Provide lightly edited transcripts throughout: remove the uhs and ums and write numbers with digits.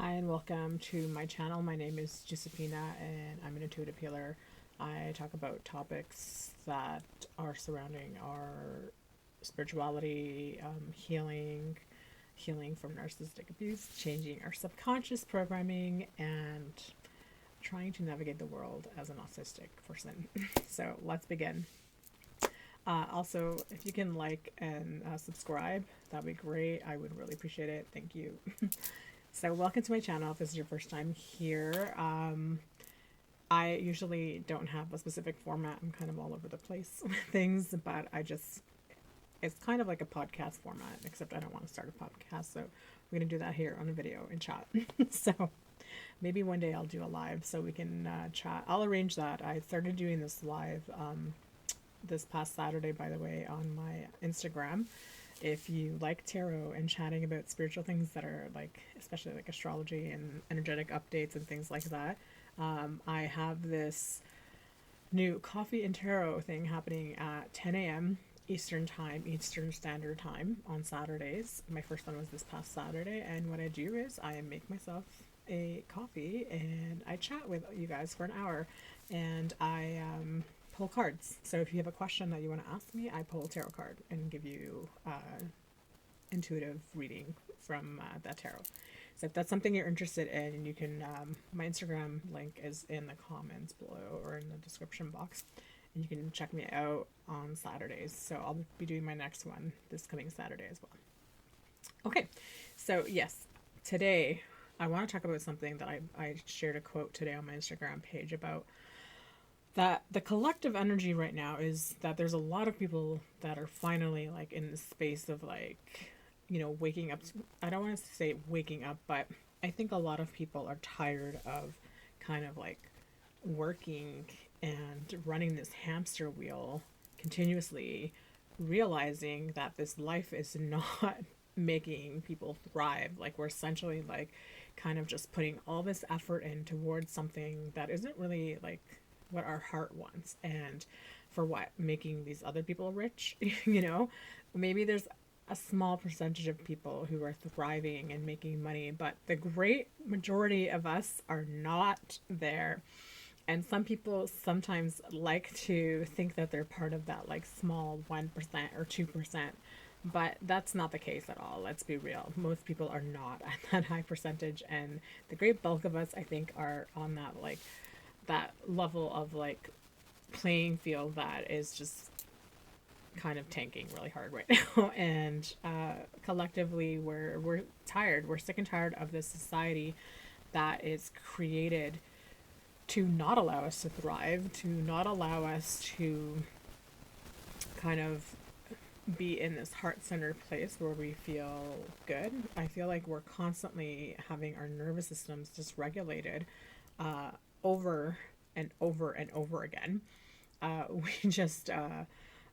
Hi and welcome to my channel. My name is Josephina and I'm an intuitive healer. I talk about topics that are surrounding our spirituality, healing from narcissistic abuse, changing our subconscious programming, and trying to navigate the world as an autistic person. So let's begin. Also, if you can like and subscribe, that'd be great. I would really appreciate it. Thank you. So welcome to my channel if this is your first time here. I usually don't have a specific format. I'm kind of all over the place with things, but it's kind of like a podcast format, except I don't want to start a podcast. So we're going to do that here on a video and chat. So maybe one day I'll do a live so we can chat. I'll arrange that. I started doing this live this past Saturday, by the way, on my Instagram. If you like tarot and chatting about spiritual things that are like, especially like astrology and energetic updates and things like that, I have this new coffee and tarot thing happening at 10 a.m. Eastern time, Eastern Standard Time on Saturdays. My first one was this past Saturday, and what I do is I make myself a coffee and I chat with you guys for an hour, and I pull cards. So if you have a question that you want to ask me, I pull a tarot card and give you intuitive reading from that tarot. So if that's something you're interested in, you can, my Instagram link is in the comments below or in the description box. And you can check me out on Saturdays. So I'll be doing my next one this coming Saturday as well. Okay, so yes, today I want to talk about something that I shared a quote today on my Instagram page about that the collective energy right now is that there's a lot of people that are finally like in the space of like, waking up. I don't want to say waking up, but I think a lot of people are tired of kind of like working and running this hamster wheel continuously, realizing that this life is not making people thrive. Like we're essentially like kind of just putting all this effort in towards something that isn't really like what our heart wants, and for what, making these other people rich. Maybe there's a small percentage of people who are thriving and making money, but the great majority of us are not there. And some people sometimes like to think that they're part of that like small 1% or 2%, but that's not the case at all. Let's be real, most people are not at that high percentage, and the great bulk of us, I think, are on that like that level of like playing field that is just kind of tanking really hard right now. And collectively we're tired, we're sick and tired of this society that is created to not allow us to thrive, to not allow us to kind of be in this heart-centered place where we feel good. I feel like we're constantly having our nervous systems dysregulated over and over and over again. We just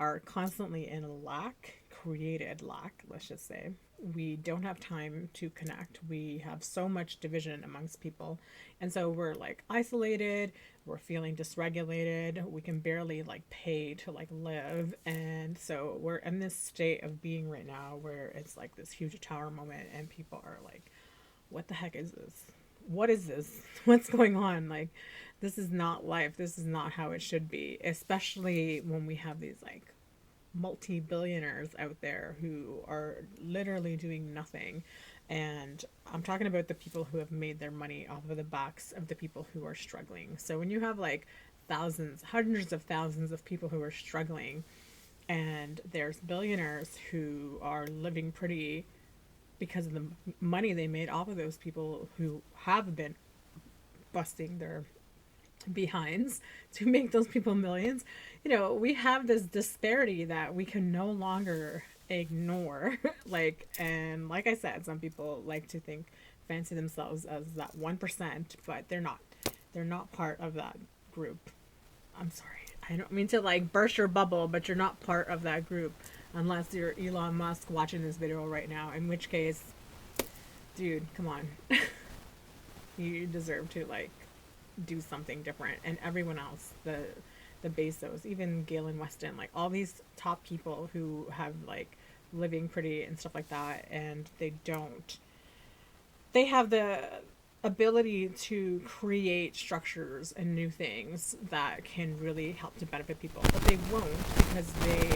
are constantly in lack, created lack, let's just say. We don't have time to connect. We have so much division amongst people. And so we're like isolated, we're feeling dysregulated, we can barely like pay to like live. And so we're in this state of being right now where it's like this huge tower moment, and people are like, what the heck is this? What is this? What's going on? Like, this is not life. This is not how it should be, especially when we have these like multi-billionaires out there who are literally doing nothing. And I'm talking about the people who have made their money off of the backs of the people who are struggling. So when you have like thousands, hundreds of thousands of people who are struggling, and there's billionaires who are living pretty because of the money they made off of those people who have been busting their behinds to make those people millions, we have this disparity that we can no longer ignore. And like I said, some people like to fancy themselves as that 1%, but they're not part of that group. I'm sorry, I don't mean to like burst your bubble, but you're not part of that group unless you're Elon Musk watching this video right now, in which case, dude, come on. You deserve to like do something different. And everyone else, the Bezos, even Galen Weston, like all these top people who have like living pretty and stuff like that, and they have ability to create structures and new things that can really help to benefit people, but they won't because they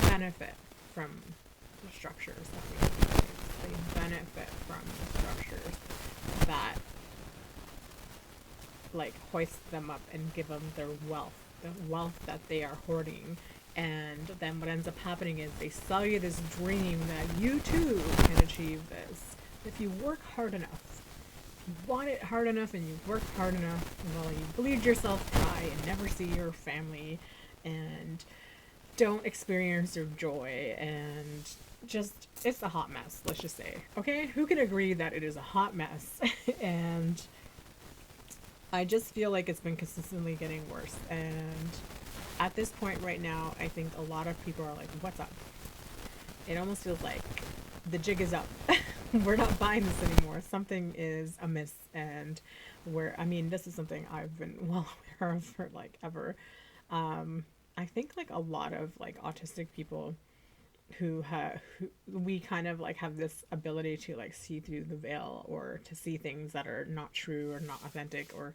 benefit from the structures that we have in place. They benefit from the structures that like hoist them up and give them their wealth, the wealth that they are hoarding. And then what ends up happening is they sell you this dream that you too can achieve this if you work hard enough. If you want it hard enough and you work hard enough, well, you bleed yourself dry and never see your family and don't experience your joy, and just, it's a hot mess, let's just say. Okay? Who can agree that it is a hot mess? And I just feel like it's been consistently getting worse. And at this point right now, I think a lot of people are like, what's up? It almost feels like the jig is up. We're not buying this anymore. Something is amiss. And this is something I've been well aware of for like ever. I think like a lot of like autistic people who we kind of like have this ability to like see through the veil, or to see things that are not true or not authentic or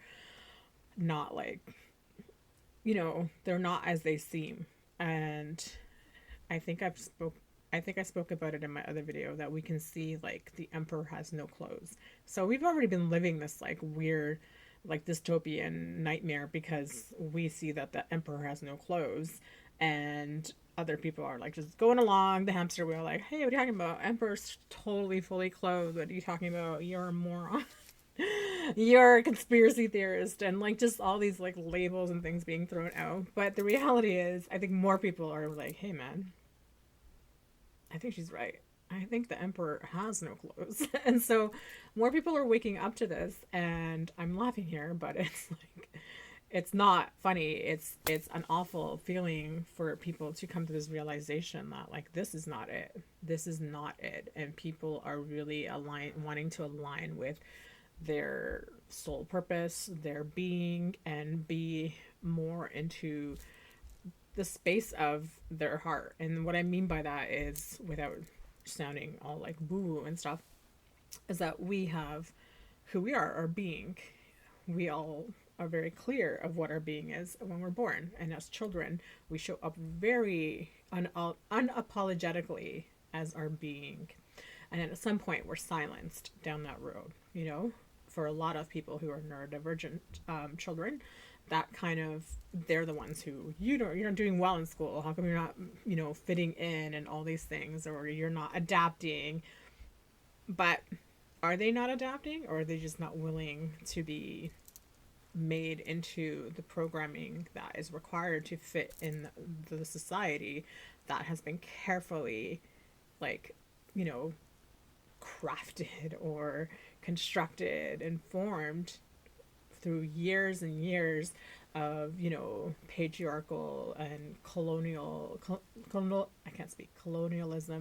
not like, they're not as they seem. And I think I spoke about it in my other video, that we can see like the emperor has no clothes. So we've already been living this like weird, like dystopian nightmare, because we see that the emperor has no clothes, and other people are like just going along the hamster wheel like, hey, what are you talking about? Emperor's totally fully clothed. What are you talking about? You're a moron. You're a conspiracy theorist, and like just all these like labels and things being thrown out. But the reality is, I think more people are like, hey man, I think she's right. I think the emperor has no clothes. And so more people are waking up to this, and I'm laughing here, but it's like, it's not funny. It's an awful feeling for people to come to this realization that like, this is not it. This is not it. And people are really wanting to align with their soul purpose, their being, and be more into the space of their heart. And what I mean by that is, without sounding all like boo and stuff, is that we have who we are, our being. We all are very clear of what our being is when we're born. And as children, we show up very unapologetically as our being. And at some point, we're silenced down that road, For a lot of people who are neurodivergent children, that kind of, they're the ones who, you're not doing well in school. How come you're not, fitting in and all these things, or you're not adapting? But are they not adapting, or are they just not willing to be made into the programming that is required to fit in the society that has been carefully, like, crafted or constructed and formed through years and years of patriarchal and colonialism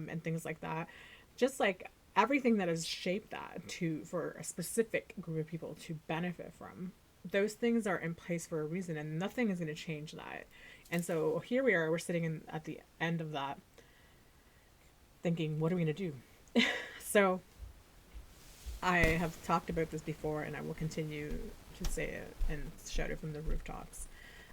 and things like that, just like everything that has shaped that for a specific group of people to benefit from. Those things are in place for a reason, and nothing is going to change that. And so here we are, we're sitting at the end of that thinking, what are we going to do? So I have talked about this before, and I will continue to say it and shout it from the rooftops.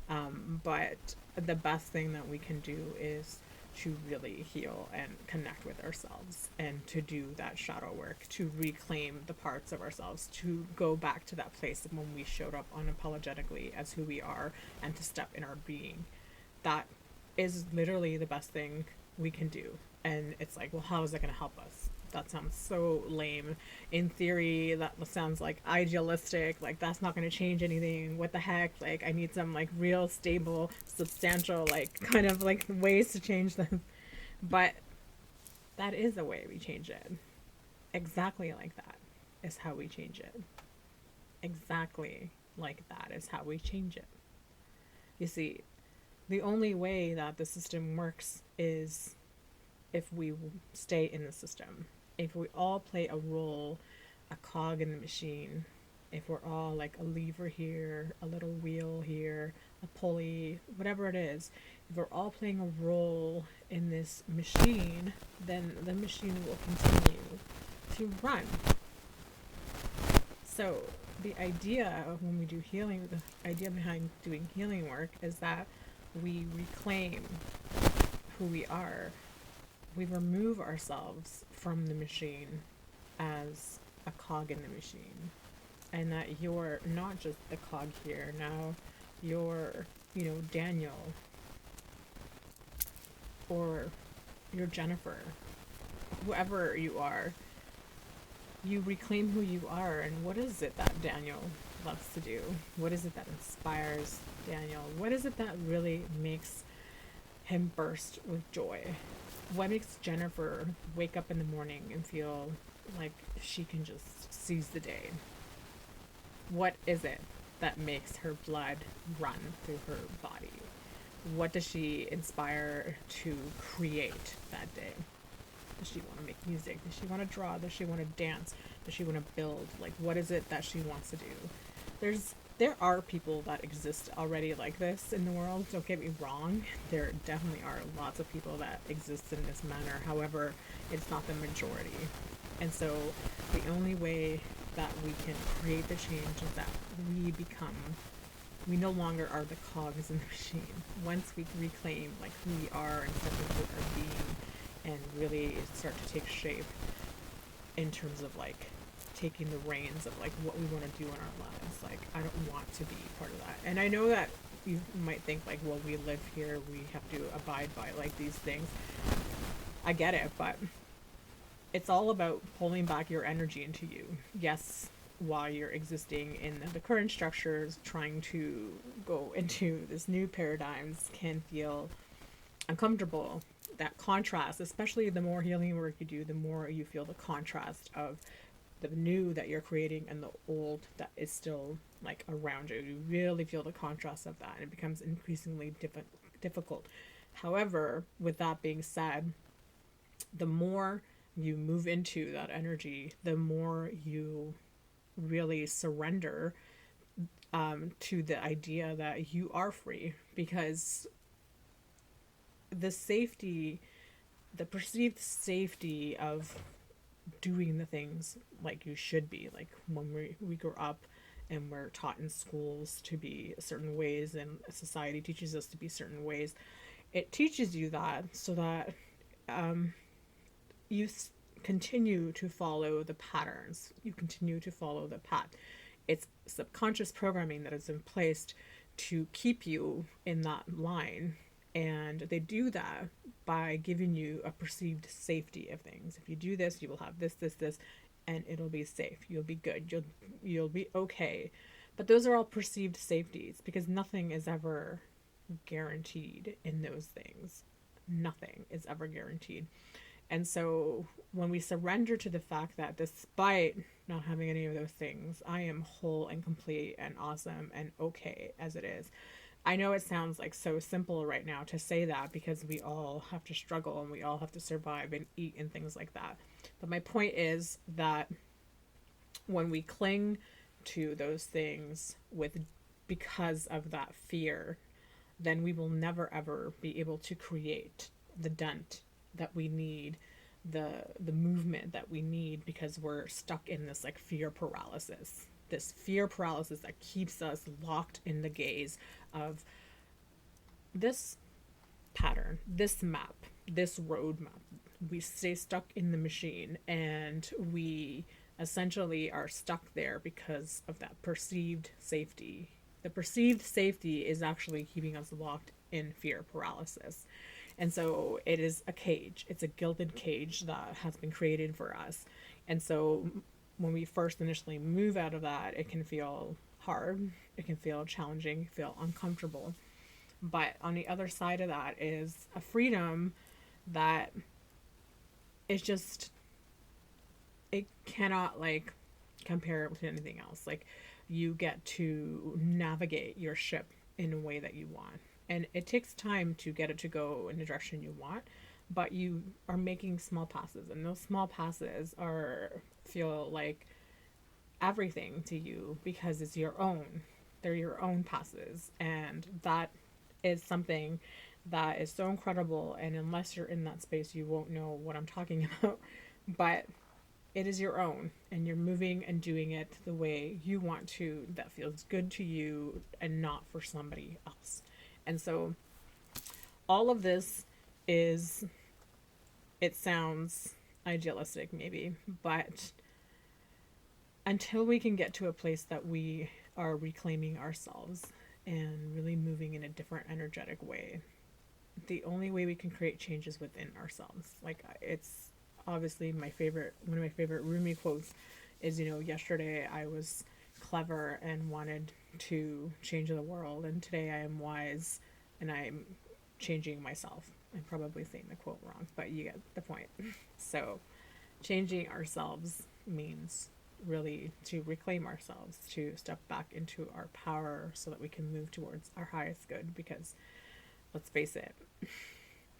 But the best thing that we can do is to really heal and connect with ourselves, and to do that shadow work, to reclaim the parts of ourselves, to go back to that place of when we showed up unapologetically as who we are, and to step in our being. That is literally the best thing we can do. And it's like, well, how is that going to help us? That sounds so lame. In theory, that sounds like idealistic. Like, that's not going to change anything. What the heck? Like, I need some like real stable, substantial, like kind of like ways to change them. But that is the way we change it. Exactly like that is how we change it. Exactly like that is how we change it. You see, the only way that the system works is if we stay in the system. If we all play a role, a cog in the machine, if we're all like a lever here, a little wheel here, a pulley, whatever it is, if we're all playing a role in this machine, then the machine will continue to run. So the idea of when we do healing, the idea behind doing healing work is that we reclaim who we are. We remove ourselves from the machine as a cog in the machine, and that you're not just the cog here. Now you're, Daniel, or you're Jennifer, whoever you are. You reclaim who you are, and what is it that Daniel loves to do? What is it that inspires Daniel? What is it that really makes him burst with joy? What makes Jennifer wake up in the morning and feel like she can just seize the day? What is it that makes her blood run through her body? What does she inspire to create that day? Does she want to make music? Does she want to draw? Does she want to dance? Does she want to build? Like, what is it that she wants to do? There are people that exist already like this in the world. Don't get me wrong. There definitely are lots of people that exist in this manner. However, it's not the majority. And so the only way that we can create the change is that we no longer are the cogs in the machine. Once we reclaim like who we are and step into our being and really start to take shape in terms of like taking the reins of like what we want to do in our lives. Like, I don't want to be part of that. And I know that you might think like, well, we live here, we have to abide by like these things. I get it, but it's all about pulling back your energy into you. Yes, while you're existing in the current structures, trying to go into this new paradigms can feel uncomfortable. That contrast, especially the more healing work you do, the more you feel the contrast of the new that you're creating and the old that is still like around you. You really feel the contrast of that, and it becomes increasingly difficult. However, with that being said, the more you move into that energy, the more you really surrender to the idea that you are free, because the safety, the perceived safety of doing the things like you should be, like when we grow up and we're taught in schools to be certain ways and society teaches us to be certain ways, it teaches you that so that you continue to follow the patterns, you continue to follow the path. It's subconscious programming that is in place to keep you in that line, and they do that by giving you a perceived safety of things. If you do this, you will have this, and it'll be safe. You'll be good. You'll be okay. But those are all perceived safeties, because nothing is ever guaranteed in those things. Nothing is ever guaranteed. And so when we surrender to the fact that despite not having any of those things, I am whole and complete and awesome and okay as it is. I know it sounds like so simple right now to say that, because we all have to struggle and we all have to survive and eat and things like that. But my point is that when we cling to those things because of that fear, then we will never ever be able to create the dent that we need, the movement that we need, because we're stuck in this like fear paralysis. This fear paralysis that keeps us locked in the gaze of this pattern, this map, this roadmap. We stay stuck in the machine, and we essentially are stuck there because of that perceived safety. The perceived safety is actually keeping us locked in fear paralysis. And so it is a cage. It's a gilded cage that has been created for us. And so when we first initially move out of that, it can feel hard. It can feel challenging, feel uncomfortable. But on the other side of that is a freedom that is just, it cannot like compare with anything else. Like, you get to navigate your ship in a way that you want. And it takes time to get it to go in the direction you want, but you are making small passes, and those small passes feel like everything to you because it's your own. They're your own passes, and that is something that is so incredible. And unless you're in that space, you won't know what I'm talking about. But it is your own, and you're moving and doing it the way you want to, that feels good to you and not for somebody else. And so all of this is, it sounds idealistic maybe, but until we can get to a place that we are reclaiming ourselves and really moving in a different energetic way, the only way we can create change is within ourselves. Like, it's obviously my favorite, one of my favorite Rumi quotes is, you know, yesterday I was clever and wanted to change the world, and today I am wise and I'm changing myself. I'm probably saying the quote wrong, but you get the point. So changing ourselves means really to reclaim ourselves, to step back into our power so that we can move towards our highest good. Because let's face it,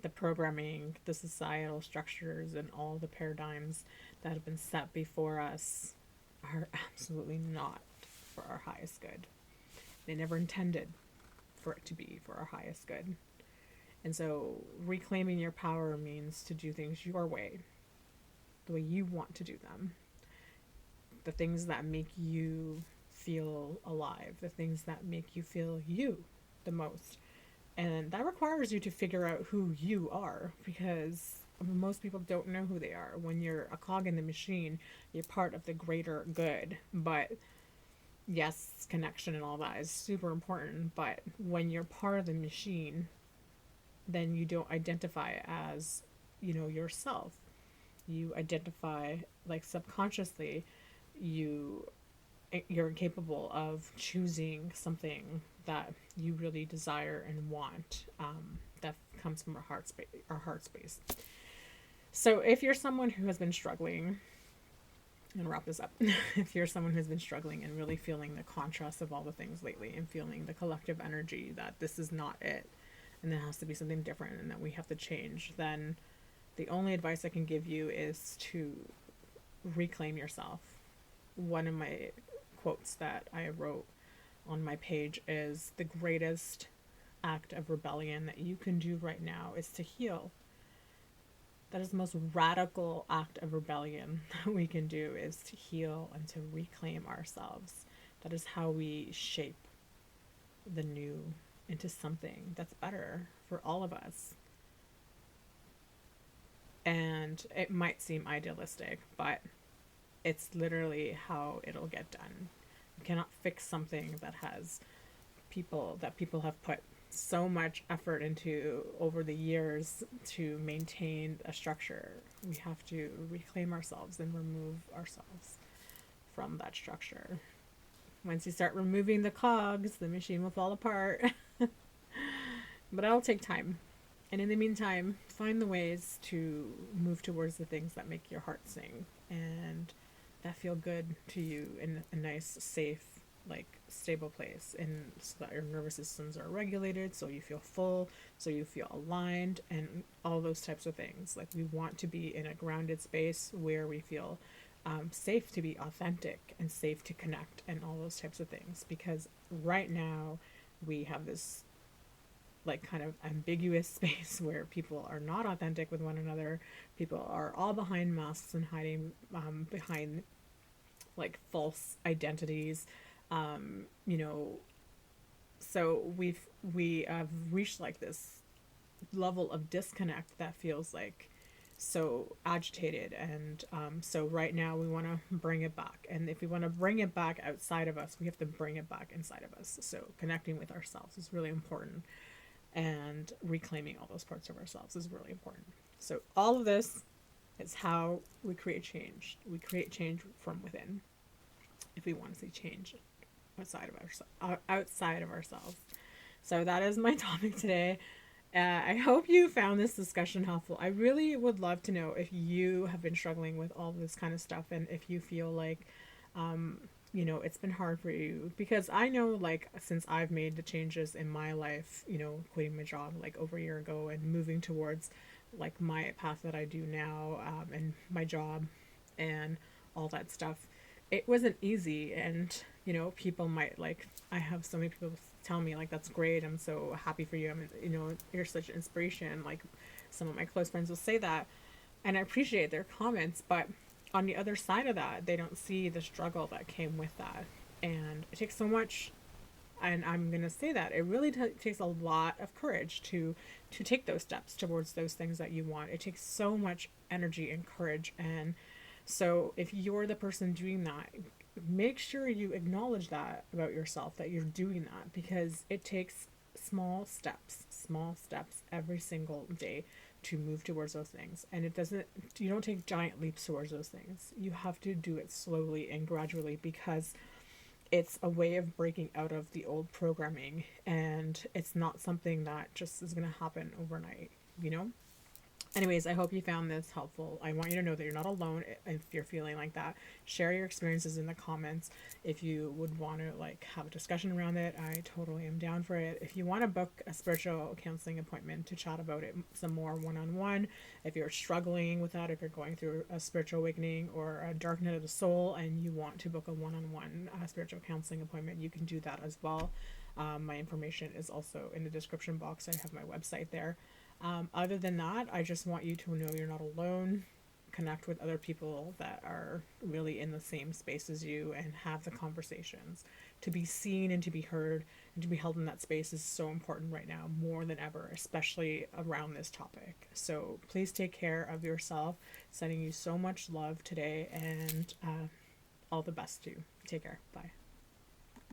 the programming, the societal structures, and all the paradigms that have been set before us are absolutely not for our highest good. They never intended for it to be for our highest good. And so reclaiming your power means to do things your way, the way you want to do them. The things that make you feel alive, the things that make you feel you the most. And that requires you to figure out who you are, because most people don't know who they are. When you're a cog in the machine, you're part of the greater good. But yes, connection and all that is super important. But when you're part of the machine, then you don't identify as, you know, yourself. You identify, like, subconsciously, you're incapable of choosing something that you really desire and want, that comes from our heart space. So if you're someone who has been struggling, and wrap this up, if you're someone who's been struggling and really feeling the contrast of all the things lately, and feeling the collective energy that this is not it, and there has to be something different, and that we have to change, then the only advice I can give you is to reclaim yourself. One of my quotes that I wrote on my page is, the greatest act of rebellion that you can do right now is to heal. That is the most radical act of rebellion that we can do, is to heal and to reclaim ourselves. That is how we shape the new into something that's better for all of us. And it might seem idealistic, but it's literally how it'll get done. You cannot fix something that people have put so much effort into over the years to maintain a structure. We have to reclaim ourselves and remove ourselves from that structure. Once you start removing the cogs, the machine will fall apart. But it'll take time. And in the meantime, find the ways to move towards the things that make your heart sing and that feel good to you in a nice, safe, like, stable place, and so that your nervous systems are regulated, so you feel full, so you feel aligned, and all those types of things. Like, we want to be in a grounded space where we feel safe to be authentic and safe to connect and all those types of things. Because right now we have this, like, kind of ambiguous space where people are not authentic with one another. People are all behind masks and hiding behind, like, false identities. You know, so we have reached, like, this level of disconnect that feels like so agitated, and so right now we want to bring it back. And if we want to bring it back outside of us, we have to bring it back inside of us. So connecting with ourselves is really important, and reclaiming all those parts of ourselves is really important. So all of this is how we create change. We create change from within if we want to see change outside of ourselves. So that is my topic today. I hope you found this discussion helpful. I really would love to know if you have been struggling with all this kind of stuff, and if you feel like, you know, it's been hard for you. Because I know, like, since I've made the changes in my life, you know, quitting my job like over a year ago and moving towards, like, my path that I do now, and my job and all that stuff, it wasn't easy. And, you know, people might, like, I have so many people tell me, like, that's great, I'm so happy for you, you know, you're such an inspiration. Like, some of my close friends will say that, and I appreciate their comments, but on the other side of that, they don't see the struggle that came with that. And it takes so much, and I'm going to say that it really takes a lot of courage to take those steps towards those things that you want. It takes so much energy and courage. And so if you're the person doing that, make sure you acknowledge that about yourself, that you're doing that, because it takes small steps every single day to move towards those things. And it doesn't, you don't take giant leaps towards those things. You have to do it slowly and gradually, because it's a way of breaking out of the old programming, and it's not something that just is going to happen overnight, you know? Anyways, I hope you found this helpful. I want you to know that you're not alone if you're feeling like that. Share your experiences in the comments. If you would want to like have a discussion around it, I totally am down for it. If you want to book a spiritual counseling appointment to chat about it some more one-on-one, if you're struggling with that, if you're going through a spiritual awakening or a dark night of the soul and you want to book a one-on-one spiritual counseling appointment, you can do that as well. My information is also in the description box. I have my website there. Other than that, I just want you to know you're not alone. Connect with other people that are really in the same space as you and have the conversations. To be seen and to be heard and to be held in that space is so important right now, more than ever, especially around this topic. So please take care of yourself. Sending you so much love today, and all the best to you. Take care. Bye.